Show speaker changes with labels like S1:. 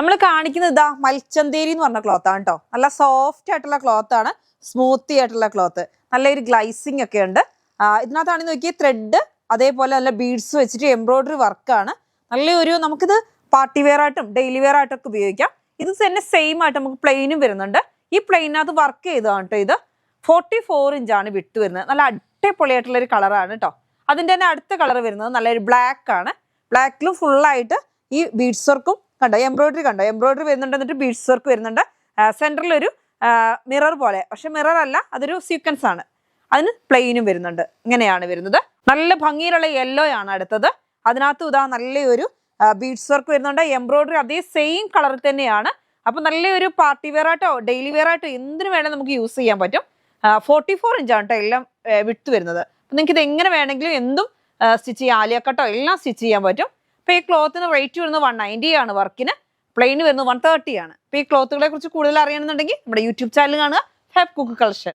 S1: നമ്മൾ കാണിക്കുന്നത് ഇതാ മൽച്ചന്തേരി എന്ന് പറഞ്ഞ ക്ലോത്ത് ആണ് കേട്ടോ. നല്ല സോഫ്റ്റ് ആയിട്ടുള്ള ക്ലോത്ത് ആണ്, സ്മൂത്തി ആയിട്ടുള്ള ക്ലോത്ത്, നല്ലൊരു ഗ്ലൈസിങ് ഒക്കെ ഉണ്ട്. ഇതിനകത്താണെങ്കിൽ നോക്കിയാൽ ത്രെഡ്, അതേപോലെ നല്ല ബീഡ്സ് വെച്ചിട്ട് എംബ്രോയിഡറി വർക്കാണ്. നല്ലൊരു നമുക്കിത് പാർട്ടി വെയർ ആയിട്ടും ഡെയിലി വെയർ ആയിട്ടൊക്കെ ഉപയോഗിക്കാം. ഇത് തന്നെ സെയിം ആയിട്ട് നമുക്ക് പ്ലെയിനും വരുന്നുണ്ട്. ഈ പ്ലെയിനകത്ത് വർക്ക് ചെയ്തതാണ് കേട്ടോ. ഇത് 44 ഇഞ്ചാണ് വിട്ട് വരുന്നത്. നല്ല അടിപൊളിയായിട്ടുള്ള ഒരു കളറാണ് കേട്ടോ. അതിൻ്റെ തന്നെ അടുത്ത കളർ വരുന്നത് നല്ലൊരു ബ്ലാക്ക് ആണ്. ബ്ലാക്കിലും ഫുള്ളായിട്ട് ഈ ബീഡ്സ് വർക്കും കണ്ടോ, എംബ്രോയിഡറി കണ്ടോ, എംബ്രോയിഡറി വരുന്നുണ്ട്, എന്നിട്ട് ബീഡ്സ് വർക്ക് വരുന്നുണ്ട്. സെൻറ്ററിലൊരു മിറർ പോലെ, പക്ഷെ മിറർ അല്ല, അതൊരു സീക്വൻസ് ആണ്. അതിന് പ്ലെയിനും വരുന്നുണ്ട്. ഇങ്ങനെയാണ് വരുന്നത്. നല്ല ഭംഗിയിലുള്ള യെല്ലോ ആണ് അടുത്തത്. അതിനകത്ത് ഇതാ നല്ലൊരു ബീഡ്സ് വർക്ക് വരുന്നുണ്ട്. എംബ്രോയിഡറി അതേ സെയിം കളറിൽ തന്നെയാണ്. അപ്പൊ നല്ലൊരു പാർട്ടി വെയർ ആയിട്ടോ ഡെയിലി വെയർ ആയിട്ടോ എന്തിനു വേണമെങ്കിൽ നമുക്ക് യൂസ് ചെയ്യാൻ പറ്റും. 44 ഇഞ്ചാണ് കേട്ടോ എല്ലാം വിട്ട് വരുന്നത്. അപ്പൊ നിങ്ങൾക്ക് ഇത് എങ്ങനെ വേണമെങ്കിലും എന്തും സ്റ്റിച്ച് ചെയ്യാം, ആലിയക്കട്ടോ എല്ലാം സ്റ്റിച്ച് ചെയ്യാൻ പറ്റും. അപ്പൊ ഈ ക്ലോത്തിന് റേറ്റ് വരുന്നത് 190 ആണ്. വർക്കിന് പ്ലെയിന് വരുന്നത് 130 ആണ്. അപ്പൊ ഈ ക്ലോത്തുകളെ കുറിച്ച് കൂടുതൽ അറിയണമെന്നുണ്ടെങ്കിൽ നമ്മുടെ യൂട്യൂബ് ചാനൽ കാണുക, ഫാബ് കുക്ക് കളക്ഷൻ.